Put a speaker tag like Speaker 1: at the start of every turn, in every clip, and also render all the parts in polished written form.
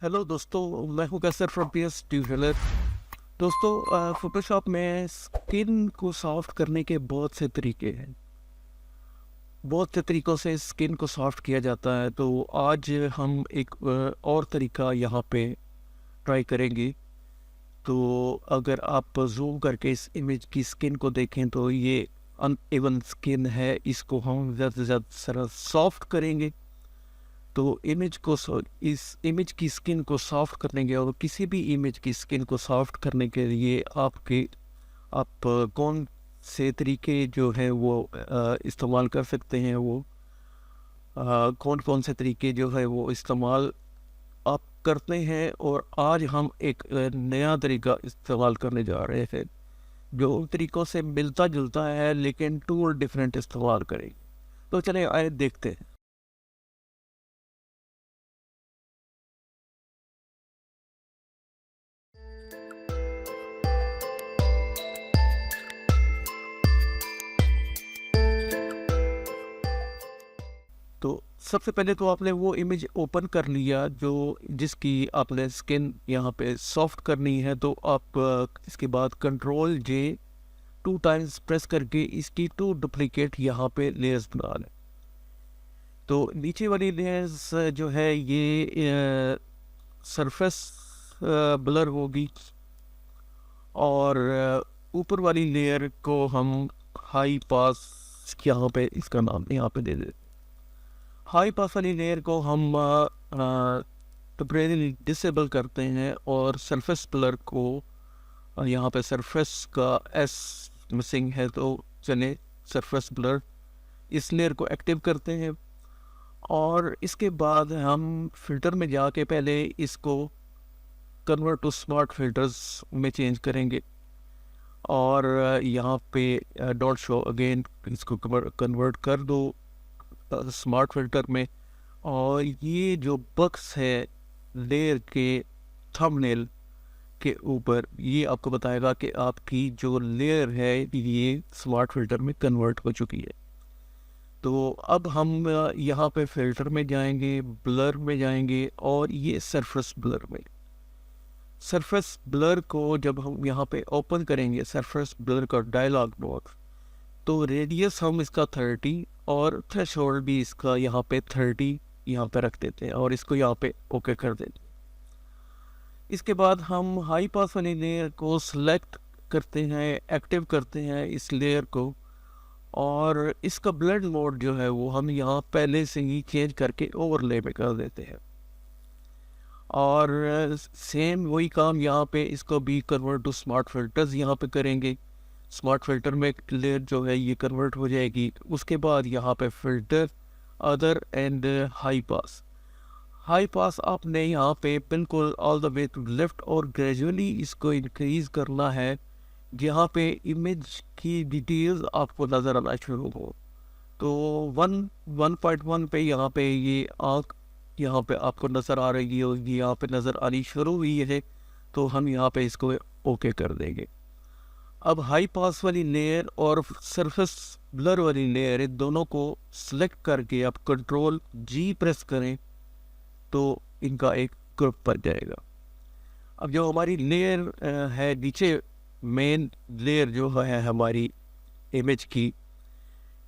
Speaker 1: Hello दोस्तों, मैं हूं कैसर फ्रॉम पीएस ट्यूटोरियल। दोस्तों, फोटोशॉप में स्किन को सॉफ्ट करने के बहुत से तरीके हैं। बहुत से तरीक़ों से स्किन को सॉफ्ट किया जाता है। तो आज हम एक और तरीका यहाँ पे ट्राई करेंगे। तो अगर आप जूम करके इस इमेज की स्किन को देखें तो ये अनइवन स्किन है। इसको हम ज़्यादा से ज़्यादा सॉफ्ट करेंगे। तो इस इमेज की स्किन को सॉफ्ट करने के और किसी भी इमेज की स्किन को सॉफ्ट करने के लिए आप कौन से तरीके जो है वो इस्तेमाल कर सकते हैं। वो कौन कौन से तरीके जो है वो इस्तेमाल आप करते हैं। और आज हम एक नया तरीका इस्तेमाल करने जा रहे हैं जो उन तरीक़ों से मिलता जुलता है, लेकिन टूल डिफरेंट इस्तेमाल करेंगे। तो चलिए आए देखते हैं। तो सबसे पहले तो आपने वो इमेज ओपन कर लिया जो जिसकी आपने स्किन यहाँ पे सॉफ्ट करनी है। तो आप इसके बाद कंट्रोल जे 2 टाइम्स प्रेस करके इसकी 2 डुप्लीकेट यहाँ पे लेयर्स बना लें। तो नीचे वाली लेयर्स जो है ये सरफेस ब्लर होगी, और ऊपर वाली लेयर को हम हाई पास यहाँ पे इसका नाम यहाँ पे दे देते। हाई पास वाली लेयर को हम टेम्परेरी डिसेबल करते हैं, और सरफेस ब्लर को यहाँ पे सरफेस का एस मिसिंग है तो चले सरफेस ब्लर इस लेयर को एक्टिव करते हैं। और इसके बाद हम फिल्टर में जाके पहले इसको कन्वर्ट टू स्मार्ट फिल्टर्स में चेंज करेंगे। और यहाँ पे डॉट शो अगेन इसको कन्वर्ट कर दो स्मार्ट फिल्टर में। और ये जो बक्स है लेयर के थंबनेल के ऊपर, ये आपको बताएगा कि आपकी जो लेयर है ये स्मार्ट फिल्टर में कन्वर्ट हो चुकी है। तो अब हम यहाँ पे फिल्टर में जाएंगे, ब्लर में जाएंगे, और ये सरफेस ब्लर में। सरफेस ब्लर को जब हम यहाँ पे ओपन करेंगे, सरफेस ब्लर का डायलॉग बॉक्स, तो रेडियस हम इसका 30 और थ्रेशोल्ड भी इसका यहाँ पे 30 यहाँ पे रख देते हैं, और इसको यहाँ पे ओके कर देते हैं। इसके बाद हम हाई पास वाली लेयर को सिलेक्ट करते हैं, एक्टिव करते हैं इस लेयर को, और इसका ब्लेंड मोड जो है वो हम यहाँ पहले से ही चेंज करके ओवरले में कर देते हैं। और सेम वही काम यहाँ पे इसको भी कन्वर्ट टू स्मार्ट फिल्टर्स यहाँ पे करेंगे। स्मार्ट फिल्टर में लेयर जो है ये कन्वर्ट हो जाएगी। उसके बाद यहाँ पे filter, other end high pass आपने यहाँ पे बिल्कुल all the way to left और ग्रेजुअली इसको इंक्रीज करना है, जहाँ पे इमेज की डिटेल्स आपको नज़र आना शुरू हो। तो 1.1 पे यहाँ पे ये आँख यहाँ पे आपको नज़र आ रही है, यहाँ पे नज़र आनी शुरू हुई है। तो हम यहाँ पे इसको ओके कर देंगे। अब हाई पास वाली लेयर और सरफेस ब्लर वाली लेयर, इन दोनों को सिलेक्ट करके आप कंट्रोल जी प्रेस करें तो इनका एक ग्रुप बन जाएगा। अब जो हमारी लेयर है नीचे, मेन लेयर जो है हमारी इमेज की,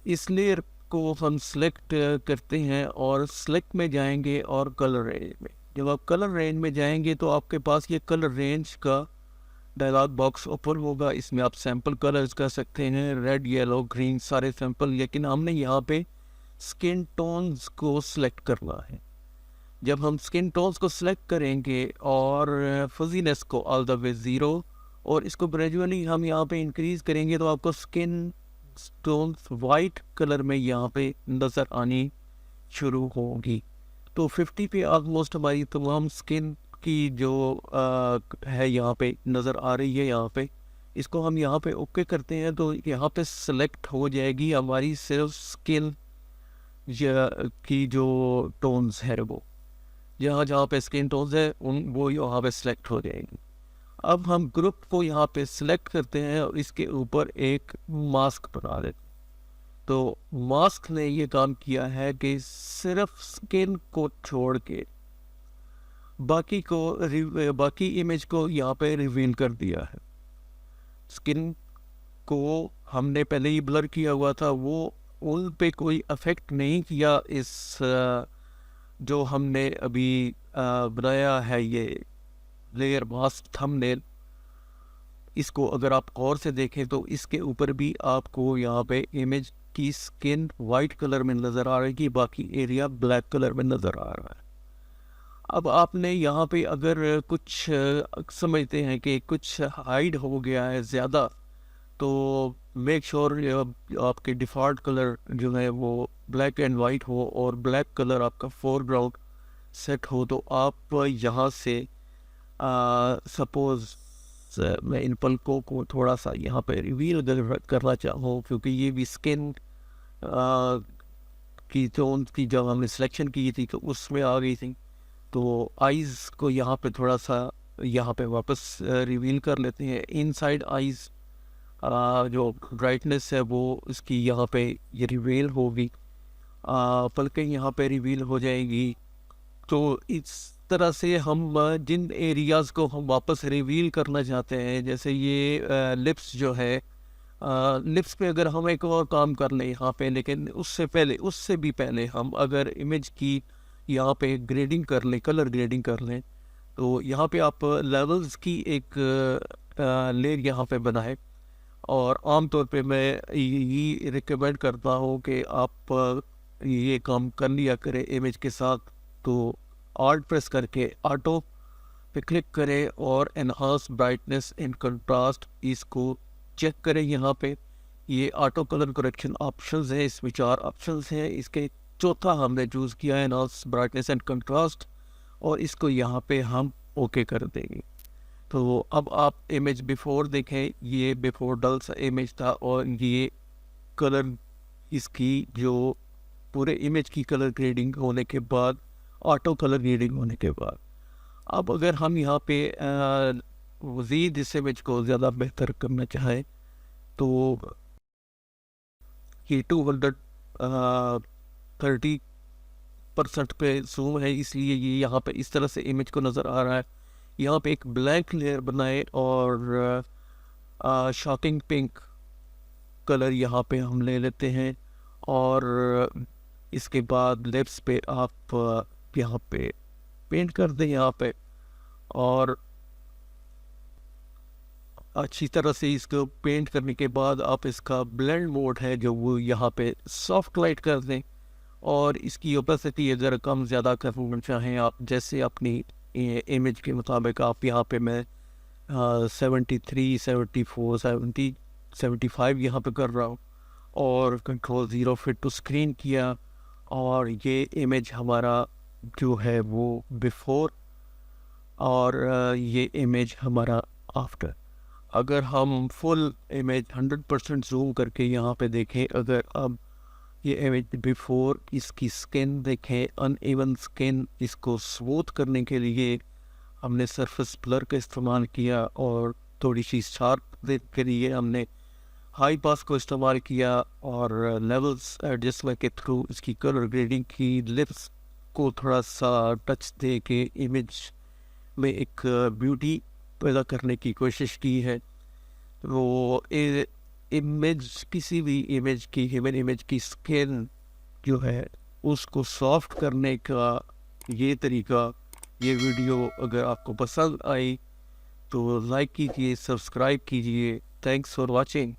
Speaker 1: इस लेयर को हम सिलेक्ट करते हैं और सिलेक्ट में जाएंगे और कलर रेंज में। जब आप कलर रेंज में जाएंगे तो आपके पास ये कलर रेंज का डायलॉग बॉक्स ओपन होगा। इसमें आप सैम्पल कलर्स कर सकते हैं, रेड, येलो, ग्रीन, सारे सैम्पल। लेकिन हमने यहाँ पे स्किन टोन्स को सिलेक्ट करना है। जब हम स्किन टोन्स को सिलेक्ट करेंगे और फजीनेस को ऑल द वे 0, और इसको ग्रेजुअली हम यहाँ पे इंक्रीज करेंगे, तो आपको स्किन टोन्स वाइट कलर में यहाँ पे नज़र आनी शुरू होगी। तो 50 पे ऑलमोस्ट हमारी तमाम स्किन की जो है यहाँ पे नज़र आ रही है। यहाँ पे इसको हम यहाँ पे ओके करते हैं तो यहाँ पे सेलेक्ट हो जाएगी हमारी सिर्फ स्किन की जो टोन्स है, वो जहाँ जहाँ पे स्किन टोन्स है वो यहाँ पे सिलेक्ट हो जाएंगी। अब हम ग्रुप को यहाँ पे सिलेक्ट करते हैं और इसके ऊपर एक मास्क बना देते हैं। तो मास्क ने ये काम किया है कि सिर्फ स्किन को छोड़ के बाकी इमेज को यहाँ पे रिवील कर दिया है। स्किन को हमने पहले ही ब्लर किया हुआ था, वो उन पे कोई अफेक्ट नहीं किया। इस जो हमने अभी बनाया है ये लेयर मास्क थंबनेल, इसको अगर आप गौर से देखें तो इसके ऊपर भी आपको यहाँ पे इमेज की स्किन वाइट कलर में नज़र आ रही है, बाकी एरिया ब्लैक कलर में नज़र आ रहा है। अब आपने यहाँ पे अगर कुछ समझते हैं कि कुछ हाइड हो गया है ज़्यादा, तो मेक श्योर आपके डिफ़ॉल्ट कलर जो है वो ब्लैक एंड वाइट हो और ब्लैक कलर आपका फोरग्राउंड सेट हो। तो आप यहाँ से सपोज़ मैं इन पलकों को थोड़ा सा यहाँ पे रिवील करना चाहूँ, क्योंकि ये भी स्किन की टोन की जब हमने सिलेक्शन की थी तो उसमें आ गई थी। तो आइज़ को यहाँ पे थोड़ा सा यहाँ पे वापस रिवील कर लेते हैं। इनसाइड आइज़ जो ब्राइटनेस है वो इसकी यहाँ पे ये रिवील होगी, पलकें यहाँ पे रिवील हो जाएगी। तो इस तरह से हम जिन एरियाज़ को हम वापस रिवील करना चाहते हैं, जैसे ये लिप्स जो है, लिप्स पे अगर हम एक और काम कर लें यहाँ पे, लेकिन उससे भी पहले हम अगर इमेज की यहाँ पे ग्रेडिंग कर लें, कलर ग्रेडिंग कर लें, तो यहाँ पे आप लेवल्स की एक लेयर यहाँ पे बनाएं। और आमतौर पे मैं ये रिकमेंड करता हूँ कि आप ये काम कर लिया करें इमेज के साथ। तो ऑल्ट प्रेस करके ऑटो पे क्लिक करें और एनहांस ब्राइटनेस एंड कंट्रास्ट इसको चेक करें। यहाँ पे ये ऑटो कलर करेक्शन ऑप्शंस हैं, इसमें 4 ऑप्शंस हैं। इसके चौथा हमने चूज़ किया है एनहांस ब्राइटनेस एंड कंट्रास्ट, और इसको यहाँ पे हम ओके कर देंगे। तो अब आप इमेज बिफोर देखें, ये बिफोर डल सा इमेज था और ये कलर इसकी जो पूरे इमेज की कलर ग्रेडिंग होने के बाद, ऑटो कलर ग्रेडिंग होने के बाद, अब अगर हम यहाँ पे मज़ीद इस इमेज को ज़्यादा बेहतर करना चाहें तो ये 230% पे जूम है, इसलिए ये यहाँ पे इस तरह से इमेज को नज़र आ रहा है। यहाँ पे एक ब्लैक लेयर बनाए और शॉकिंग पिंक कलर यहाँ पे हम ले लेते हैं, और इसके बाद लिप्स पे आप यहाँ पे पेंट कर दें यहाँ पे, और अच्छी तरह से इसको पेंट करने के बाद आप इसका ब्लेंड मोड है जो वो यहाँ पे सॉफ्ट लाइट कर दें, और इसकी ओपेसिटी अगर कम ज़्यादा करना चाहें आप, जैसे अपनी इमेज के मुताबिक आप यहाँ पे मैं 73, 74, 70, 75 यहाँ पे कर रहा हूँ, और कंट्रोल 0 फिट टू स्क्रीन किया, और ये इमेज हमारा जो है वो बिफोर, और ये इमेज हमारा आफ्टर। अगर हम फुल इमेज 100% जूम करके यहाँ पे देखें, अगर अब ये इमेज बिफोर, इसकी स्किन देखें, अनइवन स्किन, इसको स्मूथ करने के लिए हमने सरफेस ब्लर का इस्तेमाल किया, और थोड़ी सी शार्प के लिए हमने हाई पास को इस्तेमाल किया, और लेवल्स एडजस्टमेंट के थ्रू इसकी कलर ग्रेडिंग की, लिप्स को थोड़ा सा टच दे के इमेज में एक ब्यूटी पैदा करने की कोशिश की है। वो इमेज, किसी भी इमेज की, ह्यूमन इमेज की स्किन जो है उसको सॉफ्ट करने का ये तरीका। ये वीडियो अगर आपको पसंद आई तो लाइक कीजिए, सब्सक्राइब कीजिए। Thanks for watching.